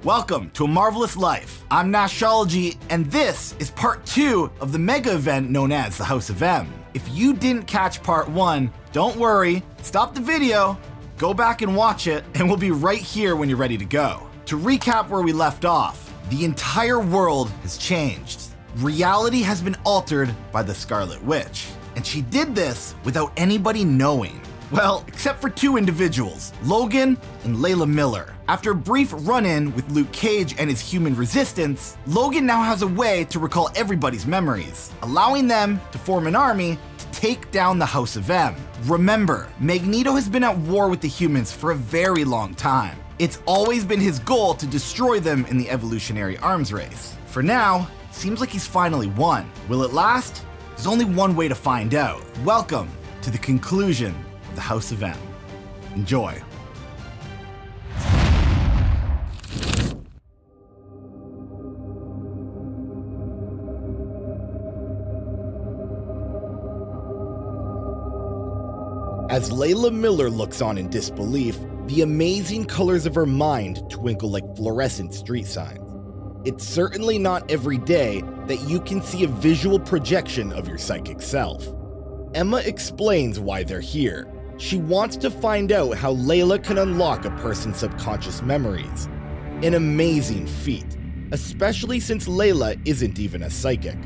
Welcome to A Marvelous Life. I'm Nashology, and this is part 2 of the mega event known as the House of M. If you didn't catch part 1, don't worry, stop the video, go back and watch it, and we'll be right here when you're ready to go. To recap where we left off, the entire world has changed. Reality has been altered by the Scarlet Witch, and she did this without anybody knowing. Well, except for 2 individuals, Logan and Layla Miller. After a brief run-in with Luke Cage and his human resistance, Logan now has a way to recall everybody's memories, allowing them to form an army to take down the House of M. Remember, Magneto has been at war with the humans for a very long time. It's always been his goal to destroy them in the evolutionary arms race. For now, seems like he's finally won. Will it last? There's only one way to find out. Welcome to the conclusion of the House of M. Enjoy. As Layla Miller looks on in disbelief, the amazing colors of her mind twinkle like fluorescent street signs. It's certainly not every day that you can see a visual projection of your psychic self. Emma explains why they're here. She wants to find out how Layla can unlock a person's subconscious memories. An amazing feat, especially since Layla isn't even a psychic.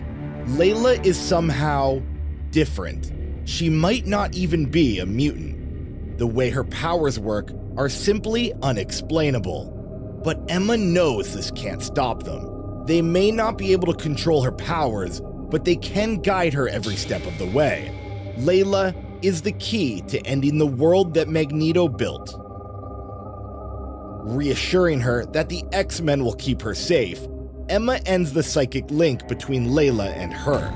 Layla is somehow different. She might not even be a mutant. The way her powers work are simply unexplainable. But Emma knows this can't stop them. They may not be able to control her powers, but they can guide her every step of the way. Layla is the key to ending the world that Magneto built. Reassuring her that the X-Men will keep her safe, Emma ends the psychic link between Layla and her.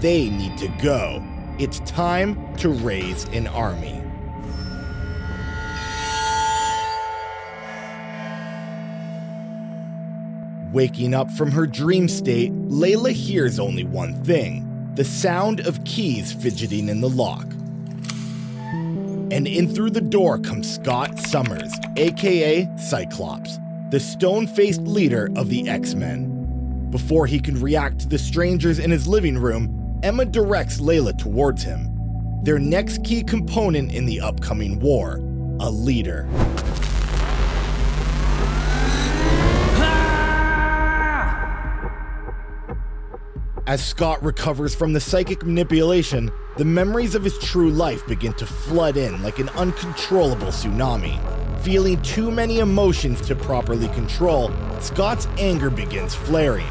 They need to go. It's time to raise an army. Waking up from her dream state, Layla hears only one thing: the sound of keys fidgeting in the lock. And in through the door comes Scott Summers, aka Cyclops, the stone-faced leader of the X-Men. Before he can react to the strangers in his living room, Emma directs Layla towards him. Their next key component in the upcoming war: a leader. As Scott recovers from the psychic manipulation, the memories of his true life begin to flood in like an uncontrollable tsunami. Feeling too many emotions to properly control, Scott's anger begins flaring.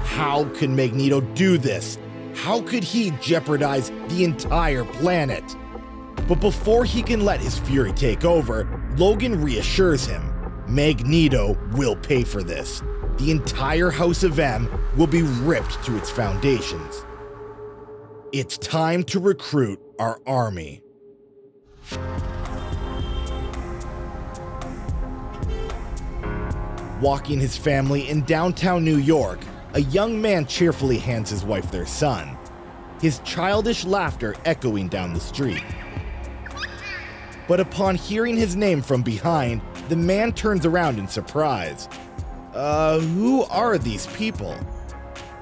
How could Magneto do this? How could he jeopardize the entire planet? But before he can let his fury take over, Logan reassures him: Magneto will pay for this. The entire House of M will be ripped to its foundations. It's time to recruit our army. Walking his family in downtown New York, a young man cheerfully hands his wife their son, his childish laughter echoing down the street. But upon hearing his name from behind, the man turns around in surprise. Who are these people?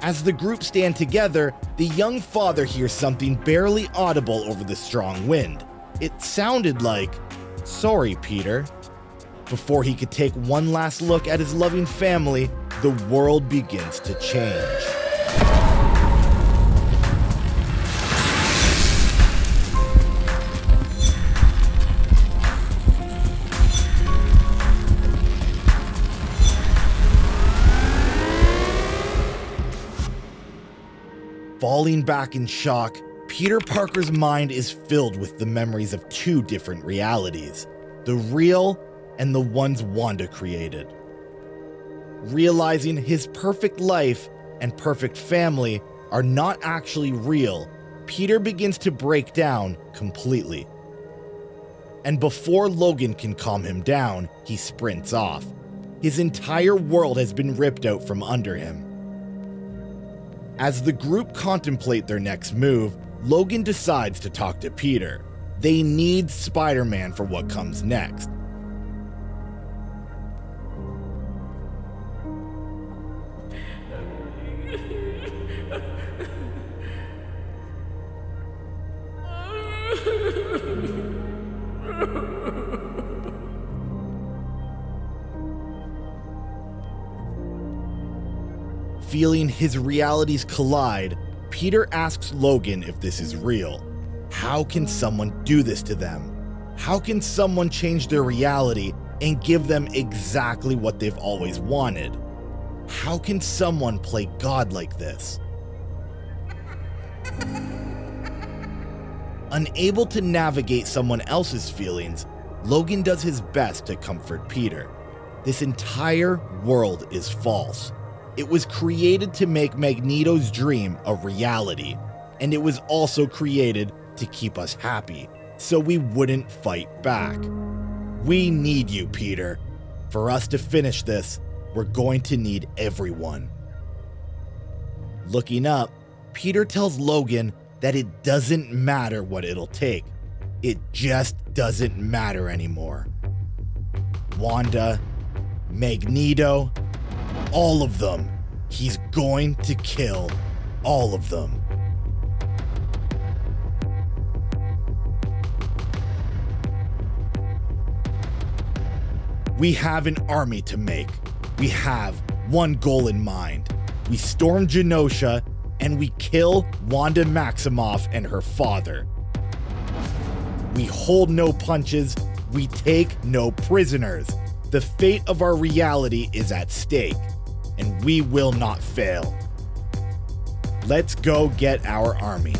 As the group stand together, the young father hears something barely audible over the strong wind. It sounded like, "Sorry, Peter." Before he could take one last look at his loving family, the world begins to change. Falling back in shock, Peter Parker's mind is filled with the memories of 2 different realities: the real and the ones Wanda created. Realizing his perfect life and perfect family are not actually real, Peter begins to break down completely. And before Logan can calm him down, he sprints off. His entire world has been ripped out from under him. As the group contemplate their next move, Logan decides to talk to Peter. They need Spider-Man for what comes next. Feeling his realities collide, Peter asks Logan if this is real. How can someone do this to them? How can someone change their reality and give them exactly what they've always wanted? How can someone play God like this? Unable to navigate someone else's feelings, Logan does his best to comfort Peter. This entire world is false. It was created to make Magneto's dream a reality, and it was also created to keep us happy, so we wouldn't fight back. We need you, Peter. For us to finish this, we're going to need everyone. Looking up, Peter tells Logan that it doesn't matter what it'll take. It just doesn't matter anymore. Wanda, Magneto, all of them. He's going to kill all of them. We have an army to make. We have one goal in mind. We storm Genosha and we kill Wanda Maximoff and her father. We hold no punches. We take no prisoners. The fate of our reality is at stake, and we will not fail. Let's go get our army.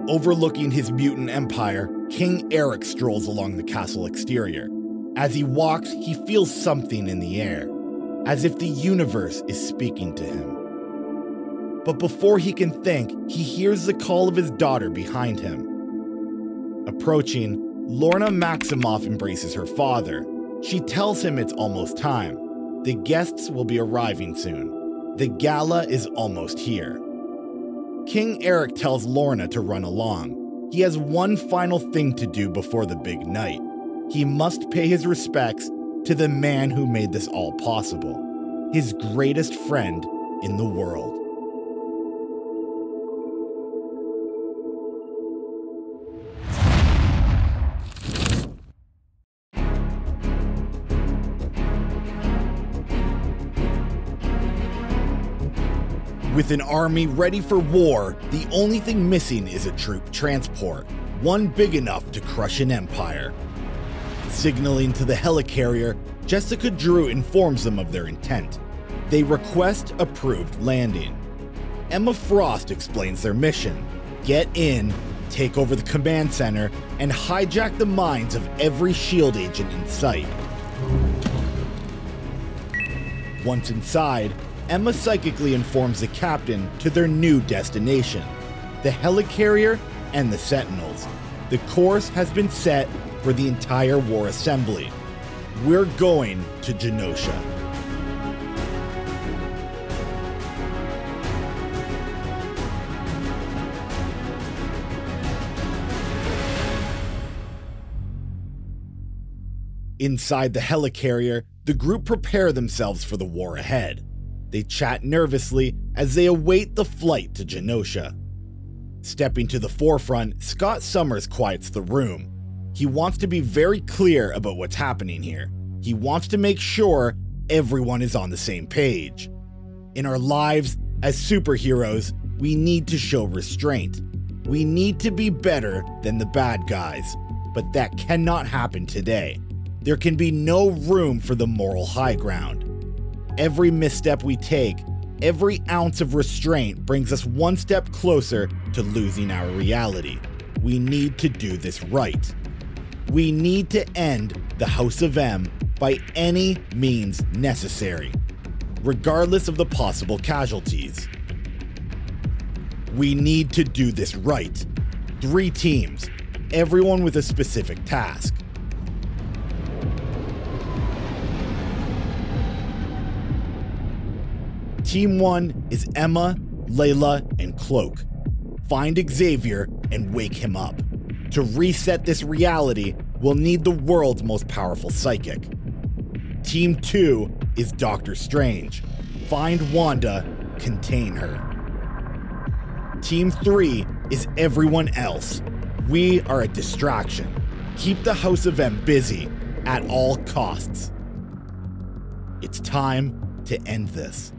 Overlooking his mutant empire, King Eric strolls along the castle exterior. As he walks, he feels something in the air, as if the universe is speaking to him. But before he can think, he hears the call of his daughter behind him. Approaching, Lorna Maximoff embraces her father. She tells him it's almost time. The guests will be arriving soon. The gala is almost here. King Eric tells Lorna to run along. He has one final thing to do before the big night. He must pay his respects to the man who made this all possible, his greatest friend in the world. With an army ready for war, the only thing missing is a troop transport, one big enough to crush an empire. Signaling to the helicarrier, Jessica Drew informs them of their intent. They request approved landing. Emma Frost explains their mission: get in, take over the command center, and hijack the minds of every SHIELD agent in sight. Once inside, Emma psychically informs the captain to their new destination, the helicarrier and the Sentinels. The course has been set for the entire war assembly. We're going to Genosha. Inside the helicarrier, the group prepare themselves for the war ahead. They chat nervously as they await the flight to Genosha. Stepping to the forefront, Scott Summers quiets the room. He wants to be very clear about what's happening here. He wants to make sure everyone is on the same page. In our lives as superheroes, we need to show restraint. We need to be better than the bad guys, but that cannot happen today. There can be no room for the moral high ground. Every misstep we take, every ounce of restraint brings us one step closer to losing our reality. We need to do this right. We need to end the House of M by any means necessary, regardless of the possible casualties. We need to do this right. 3 teams, everyone with a specific task. Team 1 is Emma, Layla, and Cloak. Find Xavier and wake him up. To reset this reality, we'll need the world's most powerful psychic. Team 2 is Doctor Strange. Find Wanda, contain her. Team 3 is everyone else. We are a distraction. Keep the House of M busy at all costs. It's time to end this.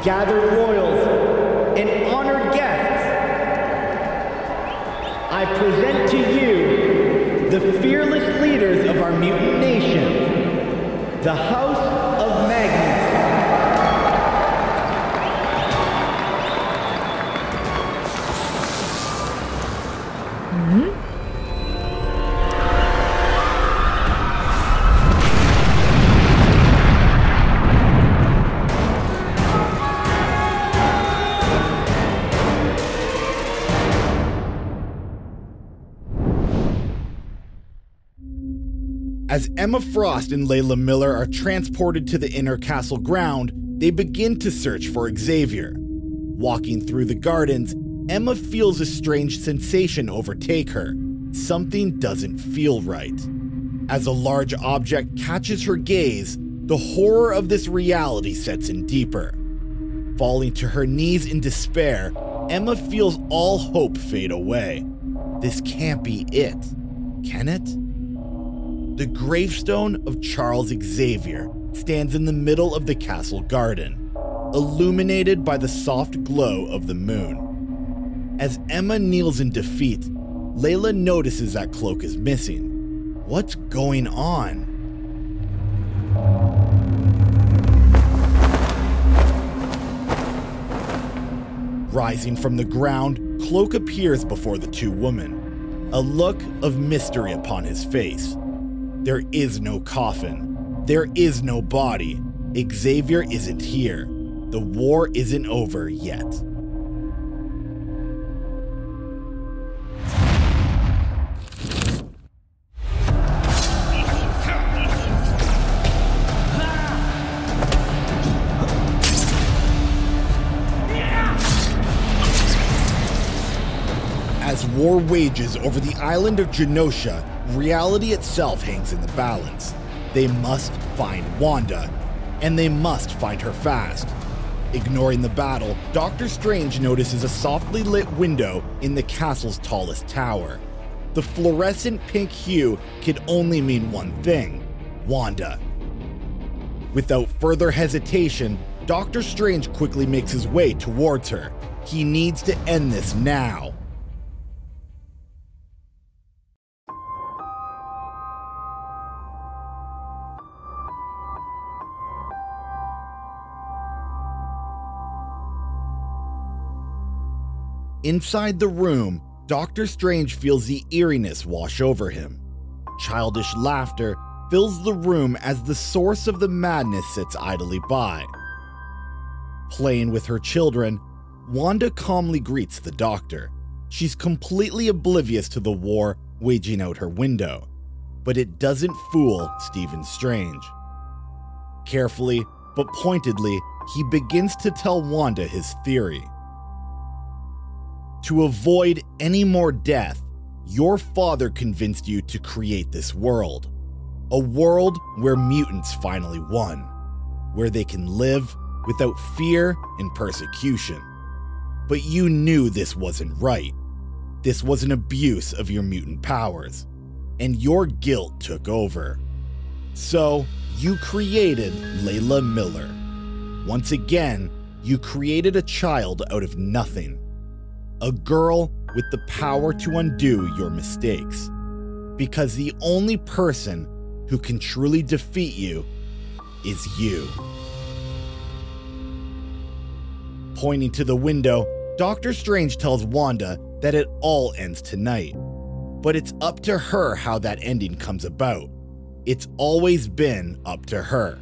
Gathered royals and honored guests, I present to you the fearless leaders of our mutant nation, the House of Magnus. As Emma Frost and Layla Miller are transported to the inner castle ground, they begin to search for Xavier. Walking through the gardens, Emma feels a strange sensation overtake her. Something doesn't feel right. As a large object catches her gaze, the horror of this reality sets in deeper. Falling to her knees in despair, Emma feels all hope fade away. This can't be it, can it? The gravestone of Charles Xavier stands in the middle of the castle garden, illuminated by the soft glow of the moon. As Emma kneels in defeat, Layla notices that Cloak is missing. What's going on? Rising from the ground, Cloak appears before the 2 women, a look of mystery upon his face. There is no coffin. There is no body. Xavier isn't here. The war isn't over yet. As war wages over the island of Genosha, reality itself hangs in the balance. They must find Wanda, and they must find her fast. Ignoring the battle, Doctor Strange notices a softly lit window in the castle's tallest tower. The fluorescent pink hue could only mean one thing: Wanda. Without further hesitation, Doctor Strange quickly makes his way towards her. He needs to end this now. Inside the room, Doctor Strange feels the eeriness wash over him. Childish laughter fills the room as the source of the madness sits idly by. Playing with her children, Wanda calmly greets the Doctor. She's completely oblivious to the war waging out her window, but it doesn't fool Stephen Strange. Carefully but pointedly, he begins to tell Wanda his theory. To avoid any more death, your father convinced you to create this world. A world where mutants finally won, where they can live without fear and persecution. But you knew this wasn't right. This was an abuse of your mutant powers, and your guilt took over. So, you created Layla Miller. Once again, you created a child out of nothing. A girl with the power to undo your mistakes. Because the only person who can truly defeat you is you. Pointing to the window, Doctor Strange tells Wanda that it all ends tonight. But it's up to her how that ending comes about. It's always been up to her.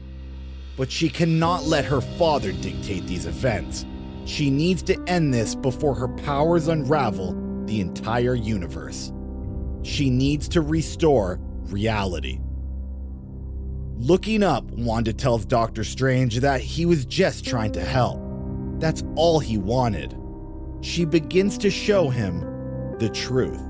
But she cannot let her father dictate these events. She needs to end this before her powers unravel the entire universe. She needs to restore reality. Looking up, Wanda tells Doctor Strange that he was just trying to help. That's all he wanted. She begins to show him the truth.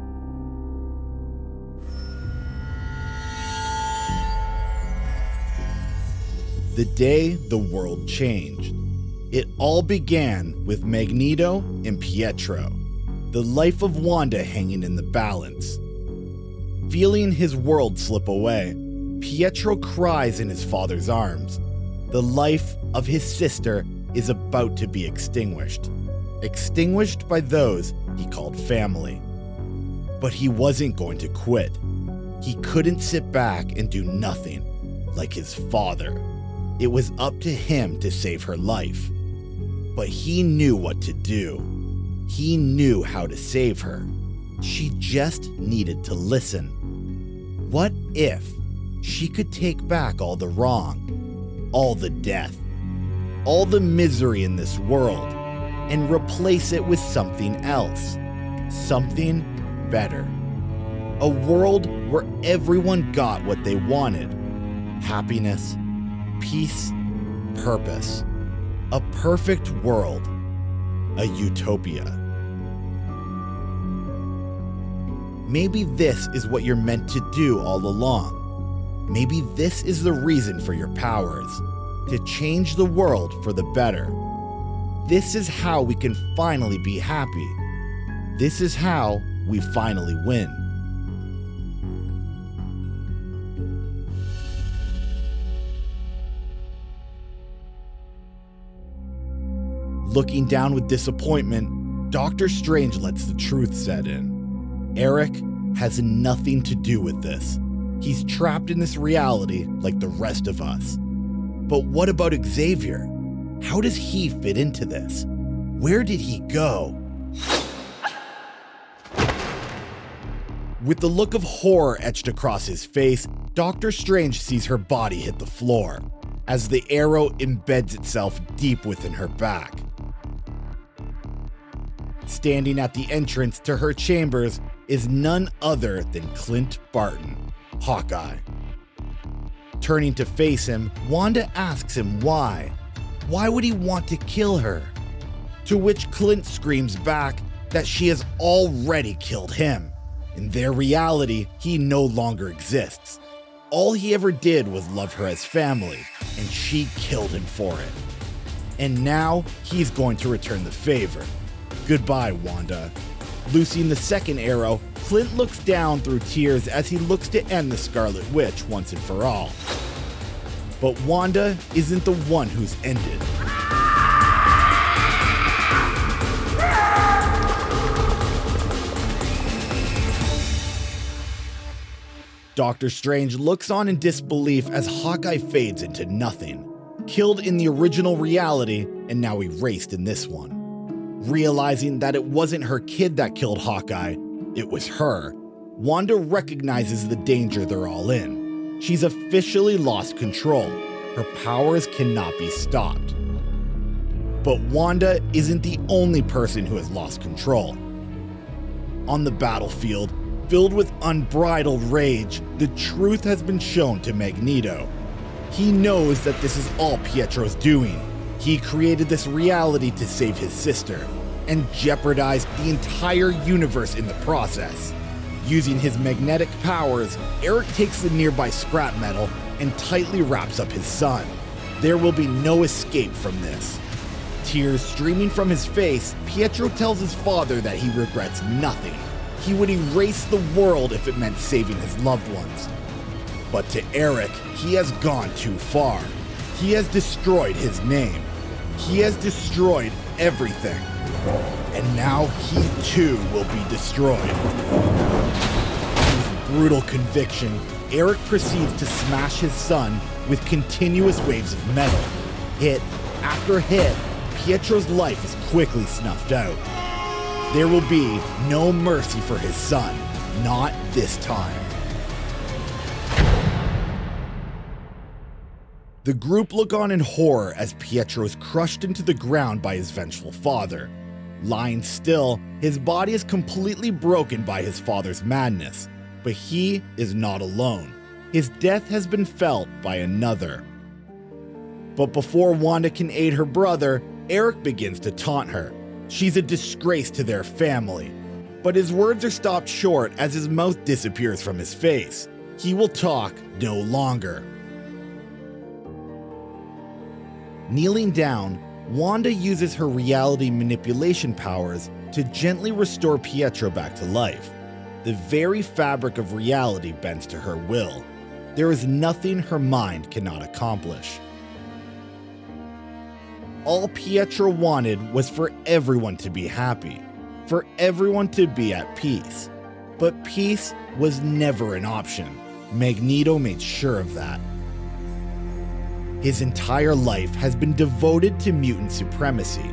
The day the world changed. It all began with Magneto and Pietro, the life of Wanda hanging in the balance. Feeling his world slip away, Pietro cries in his father's arms. The life of his sister is about to be extinguished. Extinguished by those he called family. But he wasn't going to quit. He couldn't sit back and do nothing, like his father. It was up to him to save her life. But he knew what to do. He knew how to save her. She just needed to listen. What if she could take back all the wrong, all the death, all the misery in this world, and replace it with something else, something better? A world where everyone got what they wanted. Happiness, peace, purpose. A perfect world. A utopia. Maybe this is what you're meant to do all along. Maybe this is the reason for your powers. To change the world for the better. This is how we can finally be happy. This is how we finally win. Looking down with disappointment, Doctor Strange lets the truth set in. Eric has nothing to do with this. He's trapped in this reality like the rest of us. But what about Xavier? How does he fit into this? Where did he go? With the look of horror etched across his face, Doctor Strange sees her body hit the floor, as the arrow embeds itself deep within her back. Standing at the entrance to her chambers is none other than Clint Barton, Hawkeye. Turning to face him, Wanda asks him why. Why would he want to kill her? To which Clint screams back that she has already killed him. In their reality, he no longer exists. All he ever did was love her as family, and she killed him for it. And now, he's going to return the favor. Goodbye, Wanda. Loosing the second arrow, Clint looks down through tears as he looks to end the Scarlet Witch once and for all. But Wanda isn't the one who's ended. Doctor Strange looks on in disbelief as Hawkeye fades into nothing, killed in the original reality and now erased in this one. Realizing that it wasn't her kid that killed Hawkeye, it was her, Wanda recognizes the danger they're all in. She's officially lost control. Her powers cannot be stopped. But Wanda isn't the only person who has lost control. On the battlefield, filled with unbridled rage, the truth has been shown to Magneto. He knows that this is all Pietro's doing. He created this reality to save his sister, and jeopardized the entire universe in the process. Using his magnetic powers, Eric takes the nearby scrap metal and tightly wraps up his son. There will be no escape from this. tears streaming from his face, Pietro tells his father that he regrets nothing. He would erase the world if it meant saving his loved ones. But to Eric, he has gone too far. He has destroyed his name. He has destroyed everything. And now he too will be destroyed. With brutal conviction, Eric proceeds to smash his son with continuous waves of metal. Hit after hit, Pietro's life is quickly snuffed out. There will be no mercy for his son, not this time. The group look on in horror as Pietro is crushed into the ground by his vengeful father. Lying still, his body is completely broken by his father's madness, but he is not alone. His death has been felt by another. But before Wanda can aid her brother, Eric begins to taunt her. She's a disgrace to their family. But his words are stopped short as his mouth disappears from his face. He will talk no longer. Kneeling down, Wanda uses her reality manipulation powers to gently restore Pietro back to life. The very fabric of reality bends to her will. There is nothing her mind cannot accomplish. All Pietro wanted was for everyone to be happy, for everyone to be at peace. But peace was never an option. Magneto made sure of that. His entire life has been devoted to mutant supremacy.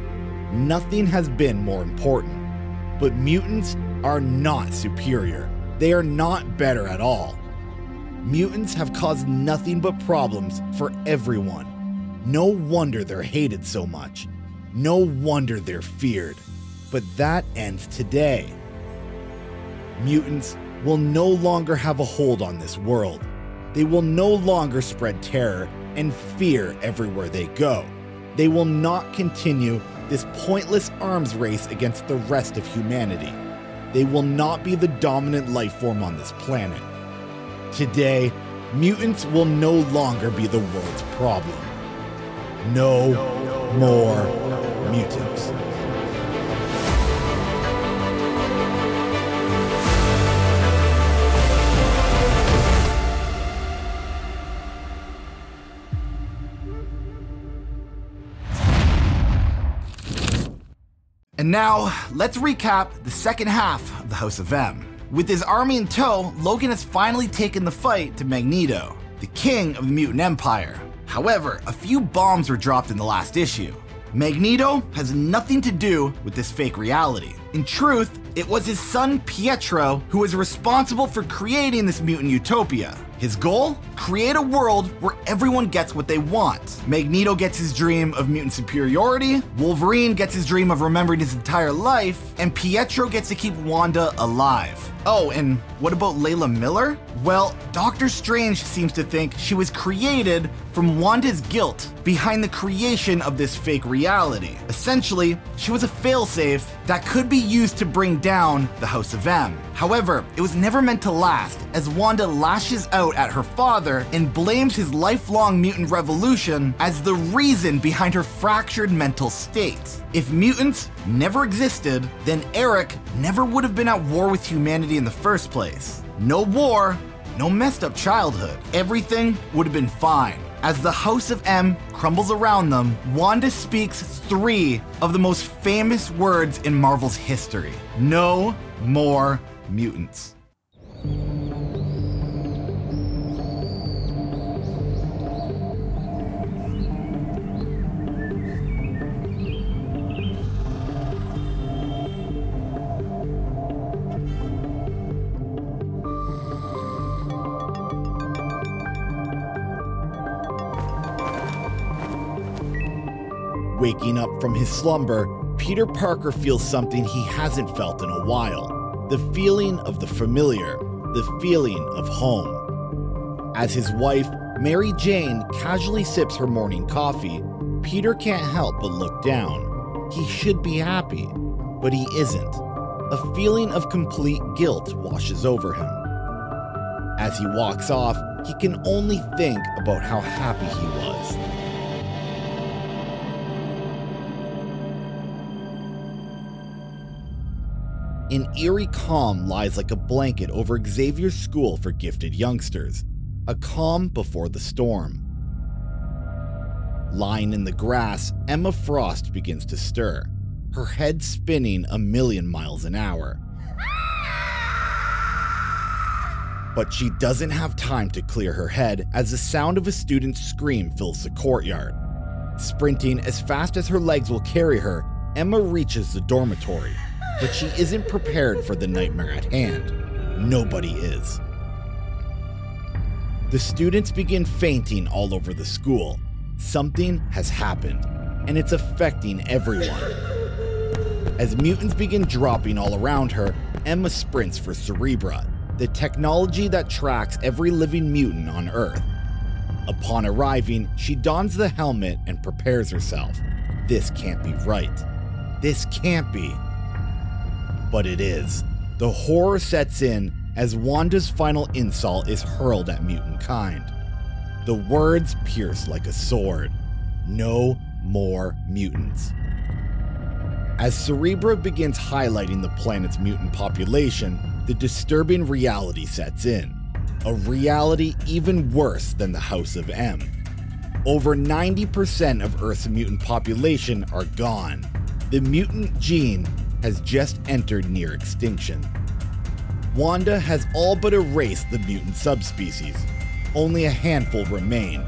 Nothing has been more important. But mutants are not superior. They are not better at all. Mutants have caused nothing but problems for everyone. No wonder they're hated so much. No wonder they're feared. But that ends today. Mutants will no longer have a hold on this world. They will no longer spread terror and fear everywhere they go. They will not continue this pointless arms race against the rest of humanity. They will not be the dominant life form on this planet. Today, mutants will no longer be the world's problem. No more mutants. And now, let's recap the second half of the House of M. With his army in tow, Logan has finally taken the fight to Magneto, the king of the mutant empire. However, a few bombs were dropped in the last issue. Magneto has nothing to do with this fake reality. In truth, it was his son Pietro who was responsible for creating this mutant utopia. His goal? Create a world where everyone gets what they want. Magneto gets his dream of mutant superiority, Wolverine gets his dream of remembering his entire life, and Pietro gets to keep Wanda alive. Oh, and what about Layla Miller? Well, Doctor Strange seems to think she was created from Wanda's guilt behind the creation of this fake reality. Essentially, she was a failsafe that could be used to bring down the House of M. However, it was never meant to last, as Wanda lashes out at her father and blames his lifelong mutant revolution as the reason behind her fractured mental state. If mutants never existed, then Eric never would have been at war with humanity in the first place. No war, no messed up childhood. Everything would have been fine. As the House of M crumbles around them, Wanda speaks 3 of the most famous words in Marvel's history. No more mutants. Waking up from his slumber, Peter Parker feels something he hasn't felt in a while. The feeling of the familiar, the feeling of home. As his wife, Mary Jane, casually sips her morning coffee, Peter can't help but look down. He should be happy, but he isn't. A feeling of complete guilt washes over him. As he walks off, he can only think about how happy he was. An eerie calm lies like a blanket over Xavier's school for gifted youngsters, a calm before the storm. Lying in the grass, Emma Frost begins to stir, her head spinning 1,000,000 miles an hour. But she doesn't have time to clear her head as the sound of a student's scream fills the courtyard. Sprinting as fast as her legs will carry her, Emma reaches the dormitory, but she isn't prepared for the nightmare at hand. Nobody is. The students begin fainting all over the school. Something has happened, and it's affecting everyone. As mutants begin dropping all around her, Emma sprints for Cerebra, the technology that tracks every living mutant on Earth. Upon arriving, she dons the helmet and prepares herself. This can't be right. This can't be. But it is. The horror sets in as Wanda's final insult is hurled at mutant kind. The words pierce like a sword. No more mutants. As Cerebra begins highlighting the planet's mutant population, the disturbing reality sets in. A reality even worse than the House of M. Over 90% of Earth's mutant population are gone. The mutant gene has just entered near extinction. Wanda has all but erased the mutant subspecies. Only a handful remain,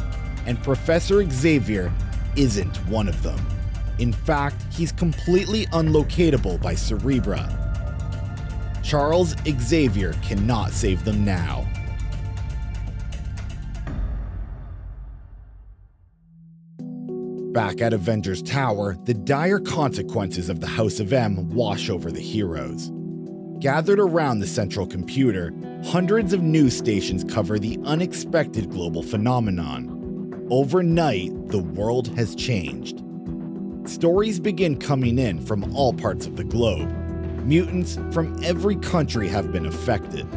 and Professor Xavier isn't one of them. In fact, he's completely unlocatable by Cerebra. Charles Xavier cannot save them now. Back at Avengers Tower, the dire consequences of the House of M wash over the heroes. Gathered around the central computer, hundreds of news stations cover the unexpected global phenomenon. Overnight, the world has changed. Stories begin coming in from all parts of the globe. Mutants from every country have been affected.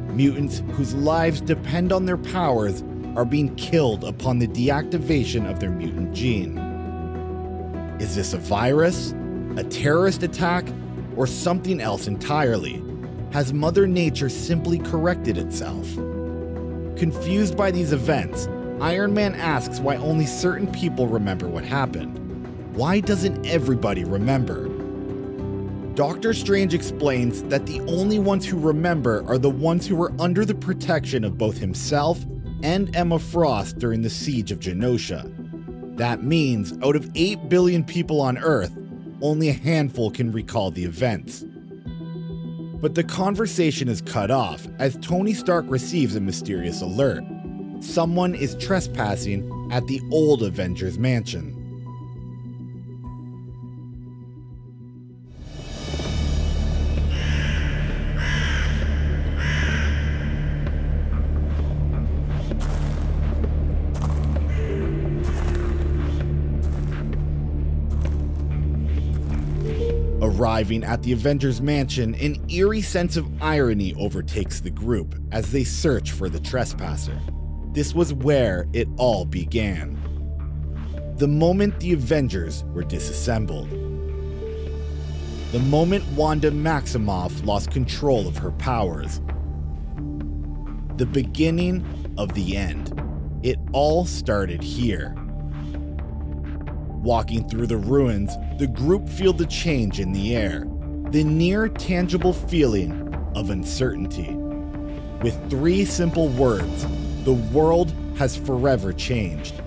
Mutants whose lives depend on their powers are being killed upon the deactivation of their mutant gene. Is this a virus, a terrorist attack, or something else entirely? Has Mother Nature simply corrected itself? Confused by these events, Iron Man asks why only certain people remember what happened. Why doesn't everybody remember? Doctor Strange explains that the only ones who remember are the ones who were under the protection of both himself and Emma Frost during the siege of Genosha. That means out of 8 billion people on Earth, only a handful can recall the events. But the conversation is cut off as Tony Stark receives a mysterious alert. Someone is trespassing at the old Avengers mansion. Arriving at the Avengers mansion, an eerie sense of irony overtakes the group as they search for the trespasser. This was where it all began. The moment the Avengers were disassembled. The moment Wanda Maximoff lost control of her powers. The beginning of the end. It all started here. Walking through the ruins, the group feel the change in the air, the near tangible feeling of uncertainty. With 3 simple words, the world has forever changed,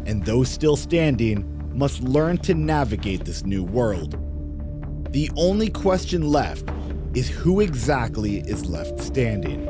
and those still standing must learn to navigate this new world. The only question left is who exactly is left standing.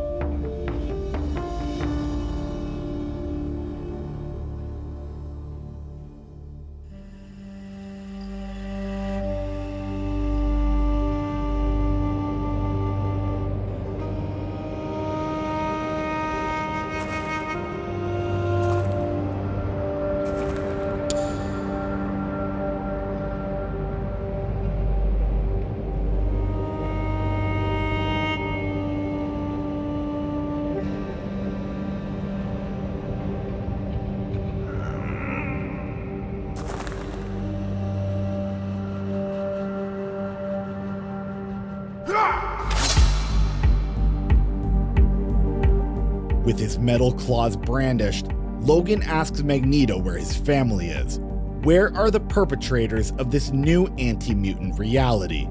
With his metal claws brandished, Logan asks Magneto where his family is. Where are the perpetrators of this new anti-mutant reality?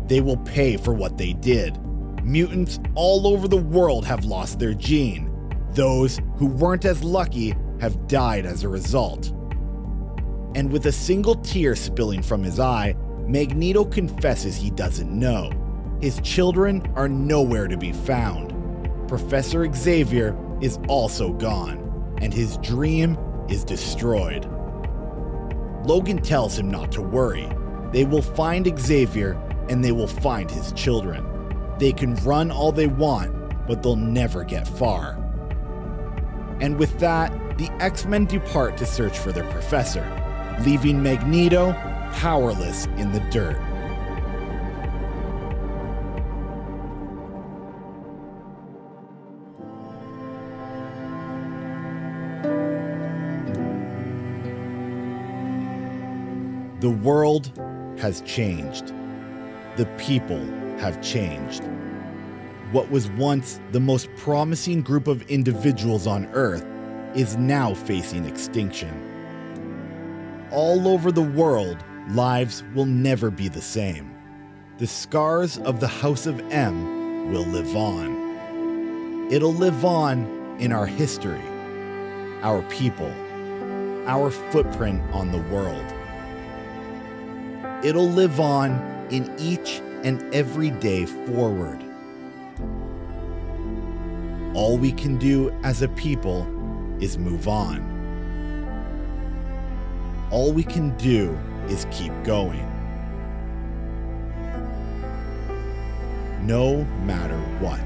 They will pay for what they did. Mutants all over the world have lost their gene. Those who weren't as lucky have died as a result. And with a single tear spilling from his eye, Magneto confesses he doesn't know. His children are nowhere to be found. Professor Xavier is also gone, and his dream is destroyed. Logan tells him not to worry. They will find Xavier, and they will find his children. They can run all they want, but they'll never get far. And with that, the X-Men depart to search for their professor, leaving Magneto powerless in the dirt. The world has changed. The people have changed. What was once the most promising group of individuals on Earth is now facing extinction. All over the world, lives will never be the same. The scars of the House of M will live on. It'll live on in our history, our people, our footprint on the world. It'll live on in each and every day forward. All we can do as a people is move on. All we can do is keep going. No matter what.